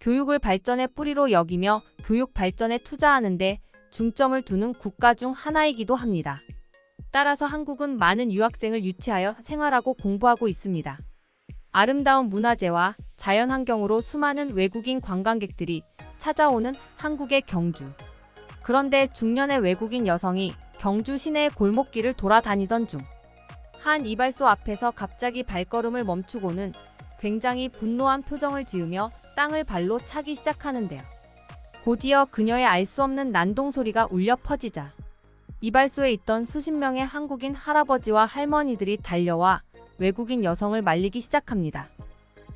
교육을 발전의 뿌리로 여기며 교육 발전에 투자하는데 중점을 두는 국가 중 하나이기도 합니다. 따라서 한국은 많은 유학생을 유치하여 생활하고 공부하고 있습니다. 아름다운 문화재와 자연환경으로 수많은 외국인 관광객들이 찾아오는 한국의 경주. 그런데 중년의 외국인 여성이 경주 시내의 골목길을 돌아다니던 중 한 이발소 앞에서 갑자기 발걸음을 멈추고는 굉장히 분노한 표정을 지으며 땅을 발로 차기 시작하는데요. 곧이어 그녀의 알 수 없는 난동 소리가 울려 퍼지자 이발소에 있던 수십 명의 한국인 할아버지와 할머니들이 달려와 외국인 여성을 말리기 시작합니다.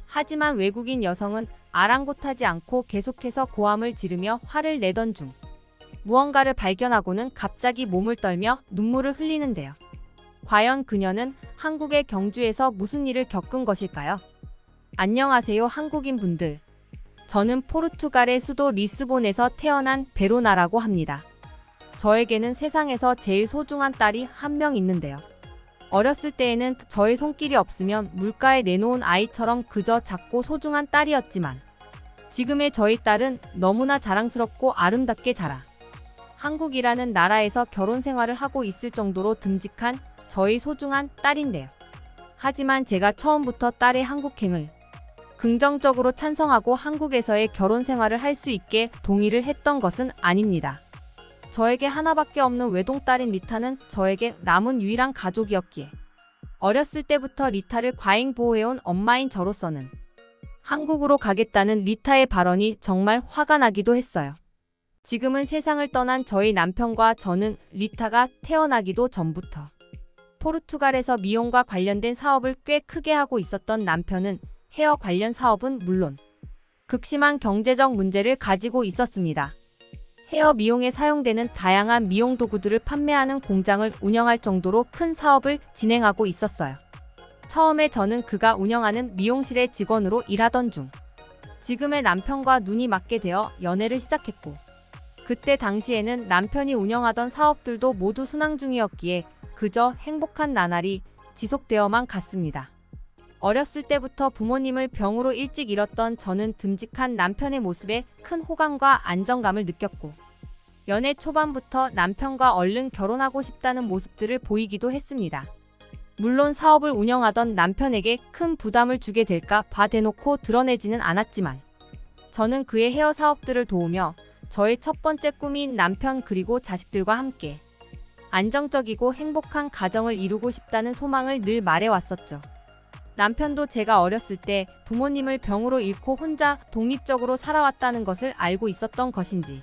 하지만 외국인 여성은 아랑곳하지 않고 계속해서 고함을 지르며 화를 내던 중 무언가를 발견하고는 갑자기 몸을 떨며 눈물을 흘리는데요. 과연 그녀는 한국의 경주에서 무슨 일을 겪은 것일까요? 안녕하세요, 한국인 분들. 저는 포르투갈의 수도 리스본에서 태어난 베로나라고 합니다. 저에게는 세상에서 제일 소중한 딸이 한 명 있는데요. 어렸을 때에는 저의 손길이 없으면 물가에 내놓은 아이처럼 그저 작고 소중한 딸이었지만 지금의 저희 딸은 너무나 자랑스럽고 아름답게 자라 한국이라는 나라에서 결혼 생활을 하고 있을 정도로 듬직한 저희 소중한 딸인데요. 하지만 제가 처음부터 딸의 한국행을 긍정적으로 찬성하고 한국에서의 결혼 생활을 할 수 있게 동의를 했던 것은 아닙니다. 저에게 하나밖에 없는 외동딸인 리타는 저에게 남은 유일한 가족이었기에 어렸을 때부터 리타를 과잉 보호해온 엄마인 저로서는 한국으로 가겠다는 리타의 발언이 정말 화가 나기도 했어요. 지금은 세상을 떠난 저희 남편과 저는 리타가 태어나기도 전부터 포르투갈에서 미용과 관련된 사업을 꽤 크게 하고 있었던 남편은 헤어 관련 사업은 물론 극심한 경제적 문제를 가지고 있었습니다. 헤어 미용에 사용되는 다양한 미용 도구들을 판매하는 공장을 운영할 정도로 큰 사업을 진행하고 있었어요. 처음에 저는 그가 운영하는 미용실의 직원으로 일하던 중 지금의 남편과 눈이 맞게 되어 연애를 시작했고 그때 당시에는 남편이 운영하던 사업들도 모두 순항 중이었기에 그저 행복한 나날이 지속되어만 갔습니다. 어렸을 때부터 부모님을 병으로 일찍 잃었던 저는 듬직한 남편의 모습에 큰 호감과 안정감을 느꼈고 연애 초반부터 남편과 얼른 결혼하고 싶다는 모습들을 보이기도 했습니다. 물론 사업을 운영하던 남편에게 큰 부담을 주게 될까 봐 대놓고 드러내지는 않았지만 저는 그의 헤어 사업들을 도우며 저의 첫 번째 꿈인 남편 그리고 자식들과 함께 안정적이고 행복한 가정을 이루고 싶다는 소망을 늘 말해왔었죠. 남편도 제가 어렸을 때 부모님을 병으로 잃고 혼자 독립적으로 살아왔다는 것을 알고 있었던 것인지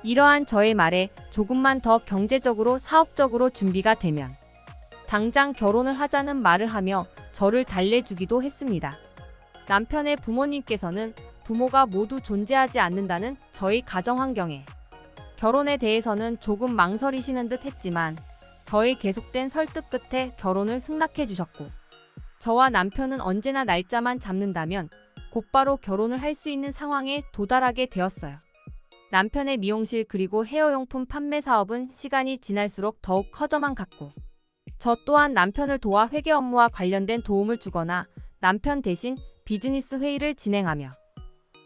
이러한 저의 말에 조금만 더 경제적으로 사업적으로 준비가 되면 당장 결혼을 하자는 말을 하며 저를 달래주기도 했습니다. 남편의 부모님께서는 부모가 모두 존재하지 않는다는 저희 가정 환경에 결혼에 대해서는 조금 망설이시는 듯 했지만 저의 계속된 설득 끝에 결혼을 승낙해 주셨고 저와 남편은 언제나 날짜만 잡는다면 곧바로 결혼을 할 수 있는 상황에 도달하게 되었어요. 남편의 미용실 그리고 헤어용품 판매 사업은 시간이 지날수록 더욱 커져만 갔고 저 또한 남편을 도와 회계 업무와 관련된 도움을 주거나 남편 대신 비즈니스 회의를 진행하며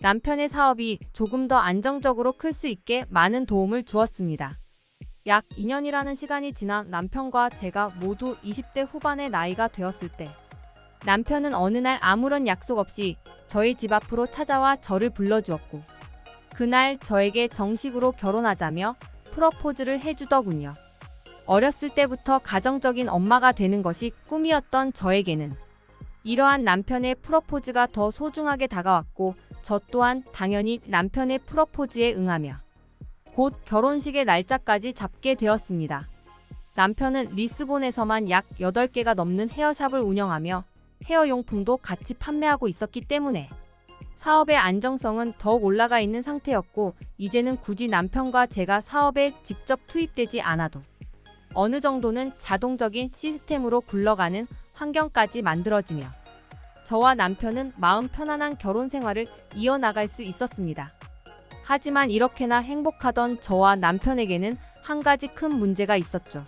남편의 사업이 조금 더 안정적으로 클 수 있게 많은 도움을 주었습니다. 약 2년이라는 시간이 지나 남편과 제가 모두 20대 후반의 나이가 되었을 때 남편은 어느 날 아무런 약속 없이 저희 집 앞으로 찾아와 저를 불러주었고 그날 저에게 정식으로 결혼하자며 프러포즈를 해주더군요. 어렸을 때부터 가정적인 엄마가 되는 것이 꿈이었던 저에게는 이러한 남편의 프러포즈가 더 소중하게 다가왔고 저 또한 당연히 남편의 프러포즈에 응하며 곧 결혼식의 날짜까지 잡게 되었습니다. 남편은 리스본에서만 약 8개가 넘는 헤어샵을 운영하며 헤어용품도 같이 판매하고 있었기 때문에 사업의 안정성은 더욱 올라가 있는 상태였고 이제는 굳이 남편과 제가 사업에 직접 투입되지 않아도 어느 정도는 자동적인 시스템으로 굴러가는 환경까지 만들어지며 저와 남편은 마음 편안한 결혼 생활을 이어나갈 수 있었습니다. 하지만 이렇게나 행복하던 저와 남편에게는 한 가지 큰 문제가 있었죠.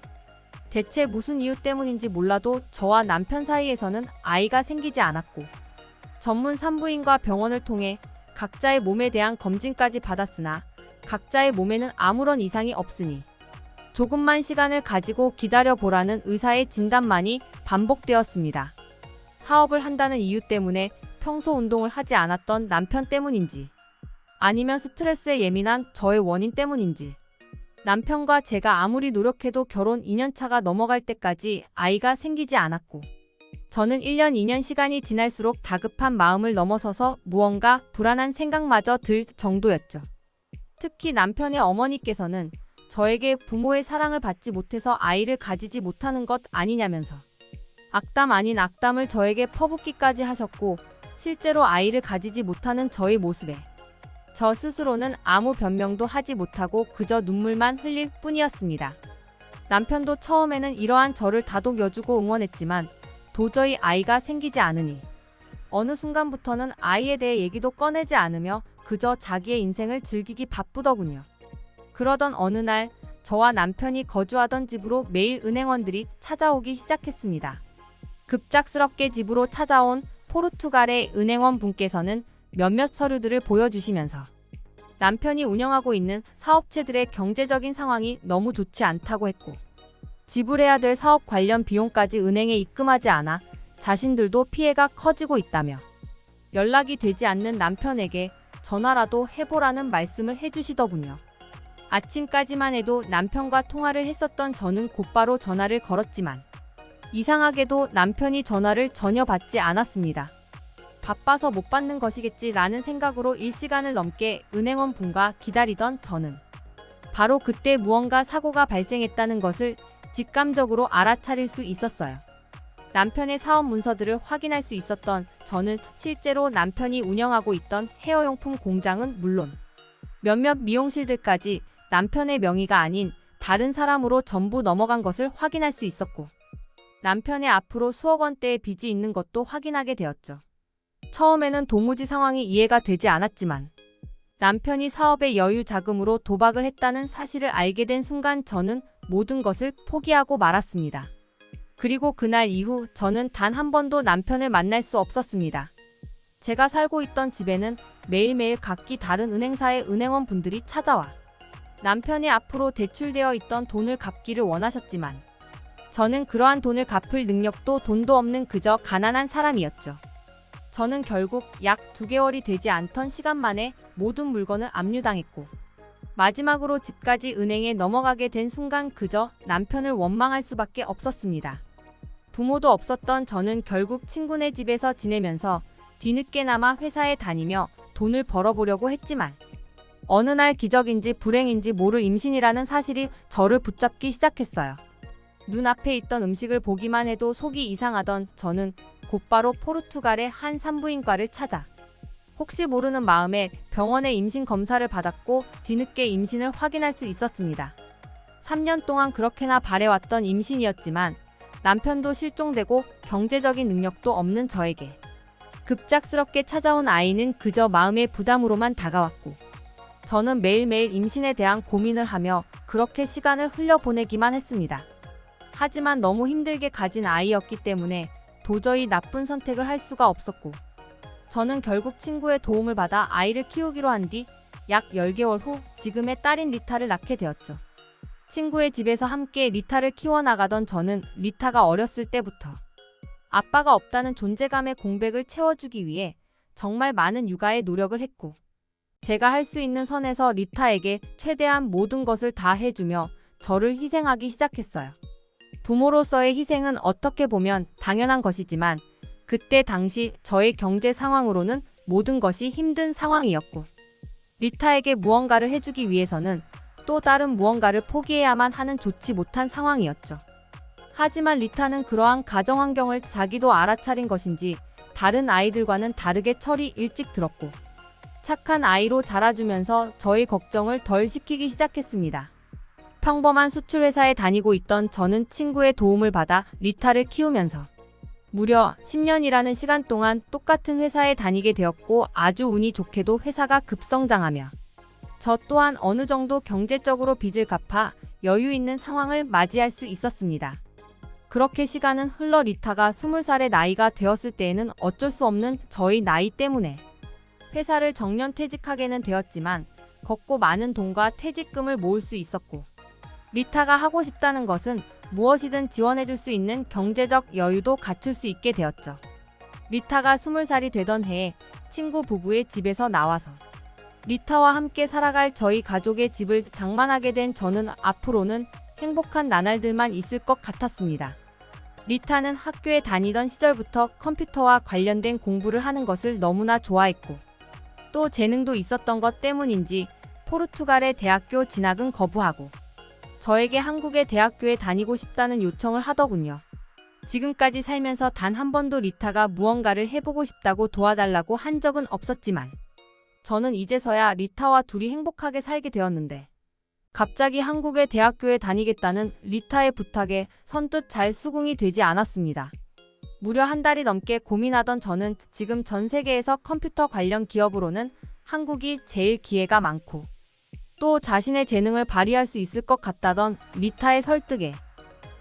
대체 무슨 이유 때문인지 몰라도 저와 남편 사이에서는 아이가 생기지 않았고 전문 산부인과 병원을 통해 각자의 몸에 대한 검진까지 받았으나 각자의 몸에는 아무런 이상이 없으니 조금만 시간을 가지고 기다려보라는 의사의 진단만이 반복되었습니다. 사업을 한다는 이유 때문에 평소 운동을 하지 않았던 남편 때문인지 아니면 스트레스에 예민한 저의 원인 때문인지 남편과 제가 아무리 노력해도 결혼 2년차가 넘어갈 때까지 아이가 생기지 않았고 저는 1년 2년 시간이 지날수록 다급한 마음을 넘어서서 무언가 불안한 생각마저 들 정도였죠. 특히 남편의 어머니께서는 저에게 부모의 사랑을 받지 못해서 아이를 가지지 못하는 것 아니냐면서 악담 아닌 악담을 저에게 퍼붓기까지 하셨고 실제로 아이를 가지지 못하는 저의 모습에 저 스스로는 아무 변명도 하지 못하고 그저 눈물만 흘릴 뿐이었습니다. 남편도 처음에는 이러한 저를 다독여주고 응원했지만 도저히 아이가 생기지 않으니 어느 순간부터는 아이에 대해 얘기도 꺼내지 않으며 그저 자기의 인생을 즐기기 바쁘더군요. 그러던 어느 날 저와 남편이 거주하던 집으로 매일 은행원들이 찾아오기 시작했습니다. 급작스럽게 집으로 찾아온 포르투갈의 은행원 분께서는 몇몇 서류들을 보여주시면서 남편이 운영하고 있는 사업체들의 경제적인 상황이 너무 좋지 않다고 했고 지불해야 될 사업 관련 비용까지 은행에 입금하지 않아 자신들도 피해가 커지고 있다며 연락이 되지 않는 남편에게 전화라도 해보라는 말씀을 해주시더군요. 아침까지만 해도 남편과 통화를 했었던 저는 곧바로 전화를 걸었지만 이상하게도 남편이 전화를 전혀 받지 않았습니다. 바빠서 못 받는 것이겠지라는 생각으로 1시간을 넘게 은행원 분과 기다리던 저는 바로 그때 무언가 사고가 발생했다는 것을 직감적으로 알아차릴 수 있었어요. 남편의 사업 문서들을 확인할 수 있었던 저는 실제로 남편이 운영하고 있던 헤어용품 공장은 물론 몇몇 미용실들까지 남편의 명의가 아닌 다른 사람으로 전부 넘어간 것을 확인할 수 있었고 남편의 앞으로 수억 원대의 빚이 있는 것도 확인하게 되었죠. 처음에는 도무지 상황이 이해가 되지 않았지만 남편이 사업의 여유 자금으로 도박을 했다는 사실을 알게 된 순간 저는 모든 것을 포기하고 말았습니다. 그리고 그날 이후 저는 단 한 번도 남편을 만날 수 없었습니다. 제가 살고 있던 집에는 매일매일 각기 다른 은행사의 은행원 분들이 찾아와 남편이 앞으로 대출되어 있던 돈을 갚기를 원하셨지만 저는 그러한 돈을 갚을 능력도 돈도 없는 그저 가난한 사람이었죠. 저는 결국 약 2개월이 되지 않던 시간 만에 모든 물건을 압류당했고 마지막으로 집까지 은행에 넘어가게 된 순간 그저 남편을 원망할 수밖에 없었습니다. 부모도 없었던 저는 결국 친구네 집에서 지내면서 뒤늦게나마 회사에 다니며 돈을 벌어보려고 했지만 어느 날 기적인지 불행인지 모를 임신이라는 사실이 저를 붙잡기 시작했어요. 눈앞에 있던 음식을 보기만 해도 속이 이상하던 저는 곧바로 포르투갈의 한 산부인과를 찾아 혹시 모르는 마음에 병원에 임신 검사를 받았고 뒤늦게 임신을 확인할 수 있었습니다. 3년 동안 그렇게나 바래왔던 임신이었지만 남편도 실종되고 경제적인 능력도 없는 저에게 급작스럽게 찾아온 아이는 그저 마음의 부담으로만 다가왔고 저는 매일매일 임신에 대한 고민을 하며 그렇게 시간을 흘려보내기만 했습니다. 하지만 너무 힘들게 가진 아이였기 때문에 도저히 나쁜 선택을 할 수가 없었고 저는 결국 친구의 도움을 받아 아이를 키우기로 한 뒤 약 10개월 후 지금의 딸인 리타를 낳게 되었죠. 친구의 집에서 함께 리타를 키워나가던 저는 리타가 어렸을 때부터 아빠가 없다는 존재감의 공백을 채워주기 위해 정말 많은 육아에 노력을 했고 제가 할 수 있는 선에서 리타에게 최대한 모든 것을 다 해주며 저를 희생하기 시작했어요. 부모로서의 희생은 어떻게 보면 당연한 것이지만 그때 당시 저의 경제 상황으로는 모든 것이 힘든 상황이었고 리타에게 무언가를 해주기 위해서는 또 다른 무언가를 포기해야만 하는 좋지 못한 상황이었죠. 하지만 리타는 그러한 가정 환경을 자기도 알아차린 것인지 다른 아이들과는 다르게 철이 일찍 들었고 착한 아이로 자라주면서 저의 걱정을 덜 시키기 시작했습니다. 평범한 수출회사에 다니고 있던 저는 친구의 도움을 받아 리타를 키우면서 무려 10년이라는 시간 동안 똑같은 회사에 다니게 되었고 아주 운이 좋게도 회사가 급성장하며 저 또한 어느 정도 경제적으로 빚을 갚아 여유 있는 상황을 맞이할 수 있었습니다. 그렇게 시간은 흘러 리타가 20살의 나이가 되었을 때에는 어쩔 수 없는 저의 나이 때문에 회사를 정년 퇴직하게는 되었지만 걷고 많은 돈과 퇴직금을 모을 수 있었고, 리타가 하고 싶다는 것은 무엇이든 지원해줄 수 있는 경제적 여유도 갖출 수 있게 되었죠. 리타가 20살이 되던 해에 친구 부부의 집에서 나와서 리타와 함께 살아갈 저희 가족의 집을 장만하게 된 저는 앞으로는 행복한 나날들만 있을 것 같았습니다. 리타는 학교에 다니던 시절부터 컴퓨터와 관련된 공부를 하는 것을 너무나 좋아했고, 또 재능도 있었던 것 때문인지 포르투갈의 대학교 진학은 거부하고 저에게 한국의 대학교에 다니고 싶다는 요청을 하더군요. 지금까지 살면서 단 한 번도 리타가 무언가를 해보고 싶다고 도와달라고 한 적은 없었지만, 저는 이제서야 리타와 둘이 행복하게 살게 되었는데, 갑자기 한국의 대학교에 다니겠다는 리타의 부탁에 선뜻 잘 수긍이 되지 않았습니다. 무려 한 달이 넘게 고민하던 저는 지금 전 세계에서 컴퓨터 관련 기업으로는 한국이 제일 기회가 많고, 또 자신의 재능을 발휘할 수 있을 것 같다던 리타의 설득에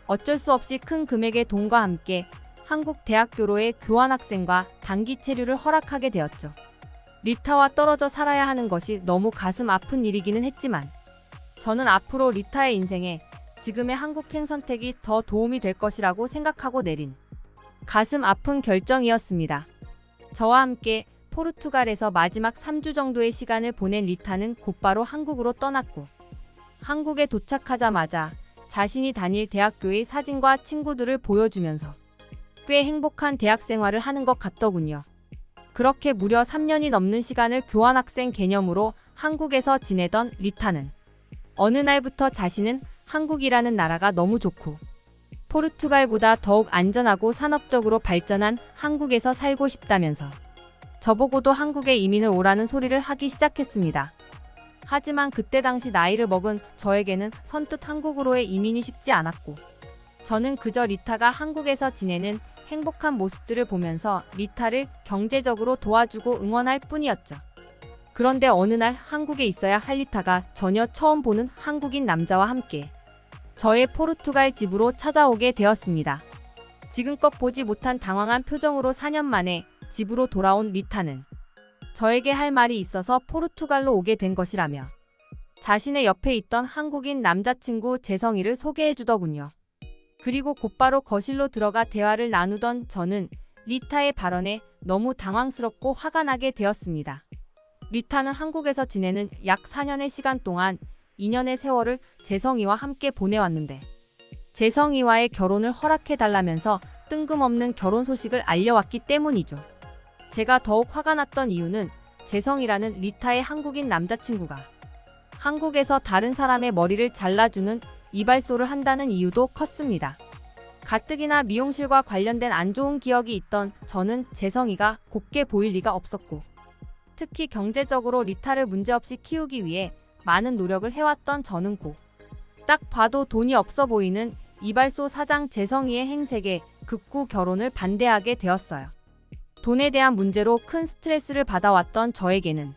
어쩔 수 없이 큰 금액의 돈과 함께 한국 대학교로의 교환학생과 단기 체류를 허락하게 되었죠. 리타와 떨어져 살아야 하는 것이 너무 가슴 아픈 일이기는 했지만, 저는 앞으로 리타의 인생에 지금의 한국행 선택이 더 도움이 될 것이라고 생각하고 내린 가슴 아픈 결정이었습니다. 저와 함께 포르투갈에서 마지막 3주 정도의 시간을 보낸 리타는 곧바로 한국으로 떠났고, 한국에 도착하자마자 자신이 다닐 대학교의 사진과 친구들을 보여주면서 꽤 행복한 대학 생활을 하는 것 같더군요. 그렇게 무려 3년이 넘는 시간을 교환학생 개념으로 한국에서 지내던 리타는 어느 날부터 자신은 한국이라는 나라가 너무 좋고 포르투갈보다 더욱 안전하고 산업적으로 발전한 한국에서 살고 싶다면서 저보고도 한국에 이민을 오라는 소리를 하기 시작했습니다. 하지만 그때 당시 나이를 먹은 저에게는 선뜻 한국으로의 이민이 쉽지 않았고, 저는 그저 리타가 한국에서 지내는 행복한 모습들을 보면서 리타를 경제적으로 도와주고 응원할 뿐이었죠. 그런데 어느 날 한국에 있어야 할 리타가 전혀 처음 보는 한국인 남자와 함께 저의 포르투갈 집으로 찾아오게 되었습니다. 지금껏 보지 못한 당황한 표정으로 4년 만에 집으로 돌아온 리타는 저에게 할 말이 있어서 포르투갈로 오게 된 것이라며 자신의 옆에 있던 한국인 남자친구 재성이를 소개해주더군요. 그리고 곧바로 거실로 들어가 대화를 나누던 저는 리타의 발언에 너무 당황스럽고 화가 나게 되었습니다. 리타는 한국에서 지내는 약 4년의 시간 동안 2년의 세월을 재성이와 함께 보내왔는데, 재성이와의 결혼을 허락해달라면서 뜬금없는 결혼 소식을 알려왔기 때문이죠. 제가 더욱 화가 났던 이유는 재성이라는 리타의 한국인 남자친구가 한국에서 다른 사람의 머리를 잘라주는 이발소를 한다는 이유도 컸습니다. 가뜩이나 미용실과 관련된 안 좋은 기억이 있던 저는 재성이가 곱게 보일 리가 없었고, 특히 경제적으로 리타를 문제없이 키우기 위해 많은 노력을 해왔던 저는 딱 봐도 돈이 없어 보이는 이발소 사장 재성이의 행색에 극구 결혼을 반대하게 되었어요. 돈에 대한 문제로 큰 스트레스를 받아왔던 저에게는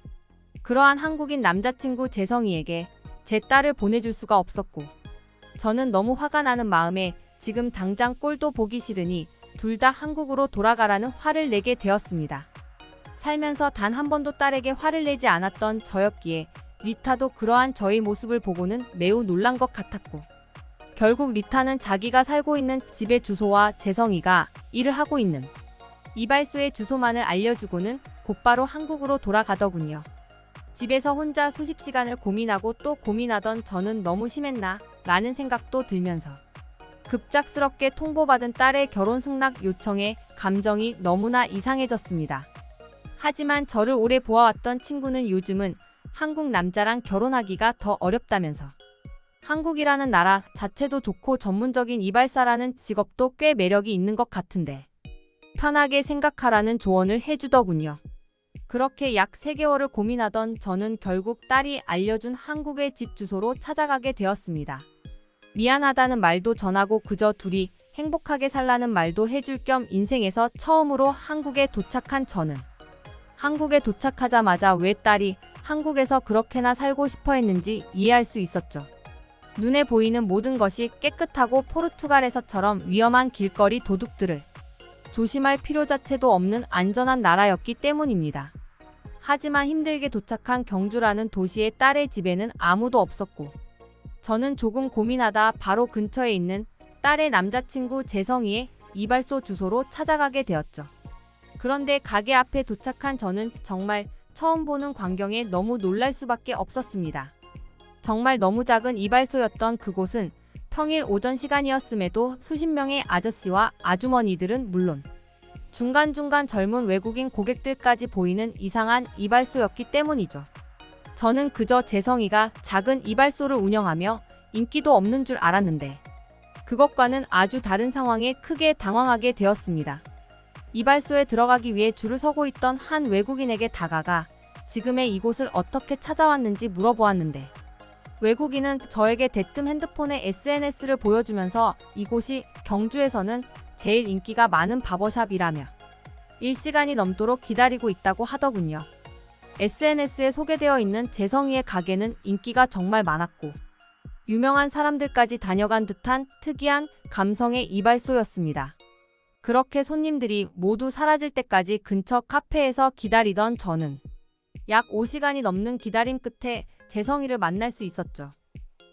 그러한 한국인 남자친구 재성이에게 제 딸을 보내줄 수가 없었고, 저는 너무 화가 나는 마음에 지금 당장 꼴도 보기 싫으니 둘 다 한국으로 돌아가라는 화를 내게 되었습니다. 살면서 단 한 번도 딸에게 화를 내지 않았던 저였기에 리타도 그러한 저의 모습을 보고는 매우 놀란 것 같았고, 결국 리타는 자기가 살고 있는 집의 주소와 재성이가 일을 하고 있는 이발소의 주소만을 알려주고는 곧바로 한국으로 돌아가더군요. 집에서 혼자 수십 시간을 고민하고 또 고민하던 저는 너무 심했나 라는 생각도 들면서 급작스럽게 통보받은 딸의 결혼 승낙 요청에 감정이 너무나 이상해졌습니다. 하지만 저를 오래 보아왔던 친구는 요즘은 한국 남자랑 결혼하기가 더 어렵다면서 한국이라는 나라 자체도 좋고 전문적인 이발사라는 직업도 꽤 매력이 있는 것 같은데 편하게 생각하라는 조언을 해주더군요. 그렇게 약 3개월을 고민하던 저는 결국 딸이 알려준 한국의 집 주소로 찾아가게 되었습니다. 미안하다는 말도 전하고 그저 둘이 행복하게 살라는 말도 해줄 겸 인생에서 처음으로 한국에 도착한 저는 한국에 도착하자마자 왜 딸이 한국에서 그렇게나 살고 싶어 했는지 이해할 수 있었죠. 눈에 보이는 모든 것이 깨끗하고 포르투갈에서처럼 위험한 길거리 도둑들을 조심할 필요 자체도 없는 안전한 나라였기 때문입니다. 하지만 힘들게 도착한 경주라는 도시의 딸의 집에는 아무도 없었고, 저는 조금 고민하다 바로 근처에 있는 딸의 남자친구 재성이의 이발소 주소로 찾아가게 되었죠. 그런데 가게 앞에 도착한 저는 정말 처음 보는 광경에 너무 놀랄 수밖에 없었습니다. 정말 너무 작은 이발소였던 그곳은 평일 오전 시간이었음에도 수십 명의 아저씨와 아주머니들은 물론 중간중간 젊은 외국인 고객들까지 보이는 이상한 이발소였기 때문이죠. 저는 그저 재성이가 작은 이발소를 운영하며 인기도 없는 줄 알았는데 그것과는 아주 다른 상황에 크게 당황하게 되었습니다. 이발소에 들어가기 위해 줄을 서고 있던 한 외국인에게 다가가 지금의 이곳을 어떻게 찾아왔는지 물어보았는데, 외국인은 저에게 대뜸 핸드폰에 SNS를 보여주면서 이곳이 경주에서는 제일 인기가 많은 바버샵이라며 1시간이 넘도록 기다리고 있다고 하더군요. SNS에 소개되어 있는 재성이의 가게는 인기가 정말 많았고 유명한 사람들까지 다녀간 듯한 특이한 감성의 이발소였습니다. 그렇게 손님들이 모두 사라질 때까지 근처 카페에서 기다리던 저는 약 5시간이 넘는 기다림 끝에 재성이를 만날 수 있었죠.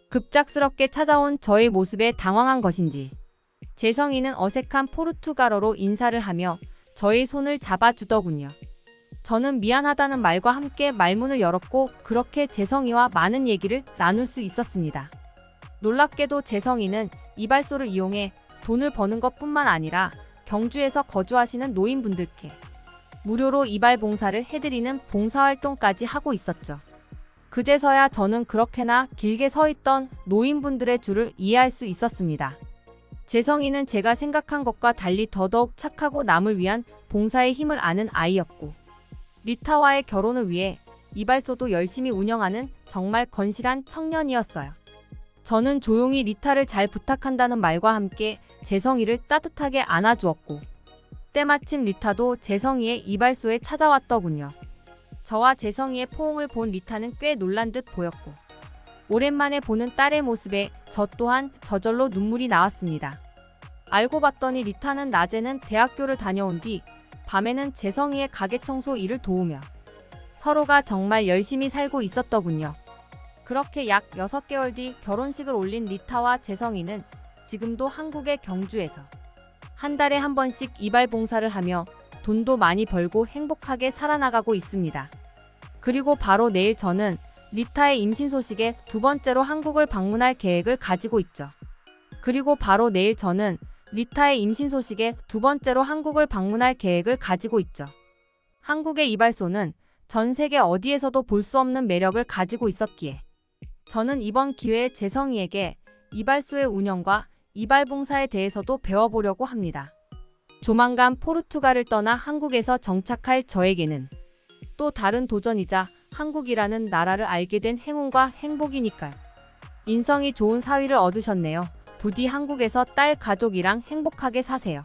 급작스럽게 찾아온 저의 모습에 당황한 것인지 재성이는 어색한 포르투갈어로 인사를 하며 저의 손을 잡아주더군요. 저는 미안하다는 말과 함께 말문을 열었고 그렇게 재성이와 많은 얘기를 나눌 수 있었습니다. 놀랍게도 재성이는 이발소를 이용해 돈을 버는 것뿐만 아니라 경주에서 거주하시는 노인분들께 무료로 이발 봉사를 해드리는 봉사활동까지 하고 있었죠. 그제서야 저는 그렇게나 길게 서 있던 노인분들의 줄을 이해할 수 있었습니다. 재성이는 제가 생각한 것과 달리 더더욱 착하고 남을 위한 봉사의 힘을 아는 아이였고, 리타와의 결혼을 위해 이발소도 열심히 운영하는 정말 건실한 청년이었어요. 저는 조용히 리타를 잘 부탁한다는 말과 함께 재성이를 따뜻하게 안아주었고, 때마침 리타도 재성이의 이발소에 찾아왔더군요. 저와 재성이의 포옹을 본 리타는 꽤 놀란 듯 보였고, 오랜만에 보는 딸의 모습에 저 또한 저절로 눈물이 나왔습니다. 알고 봤더니 리타는 낮에는 대학교를 다녀온 뒤 밤에는 재성이의 가게 청소 일을 도우며 서로가 정말 열심히 살고 있었더군요. 그렇게 약 6개월 뒤 결혼식을 올린 리타와 재성이는 지금도 한국의 경주에서 한 달에 한 번씩 이발 봉사를 하며 돈도 많이 벌고 행복하게 살아나가고 있습니다. 그리고 바로 내일 저는 리타의 임신 소식에 두 번째로 한국을 방문할 계획을 가지고 있죠. 그리고 바로 내일 저는 리타의 임신 소식에 두 번째로 한국을 방문할 계획을 가지고 있죠. 한국의 이발소는 전 세계 어디에서도 볼 수 없는 매력을 가지고 있었기에 저는 이번 기회에 재성이에게 이발소의 운영과 이발 봉사에 대해서도 배워보려고 합니다. 조만간 포르투갈을 떠나 한국에서 정착할 저에게는 또 다른 도전이자 한국이라는 나라를 알게 된 행운과 행복이니까요. 인성이 좋은 사위를 얻으셨네요. 부디 한국에서 딸 가족이랑 행복하게 사세요.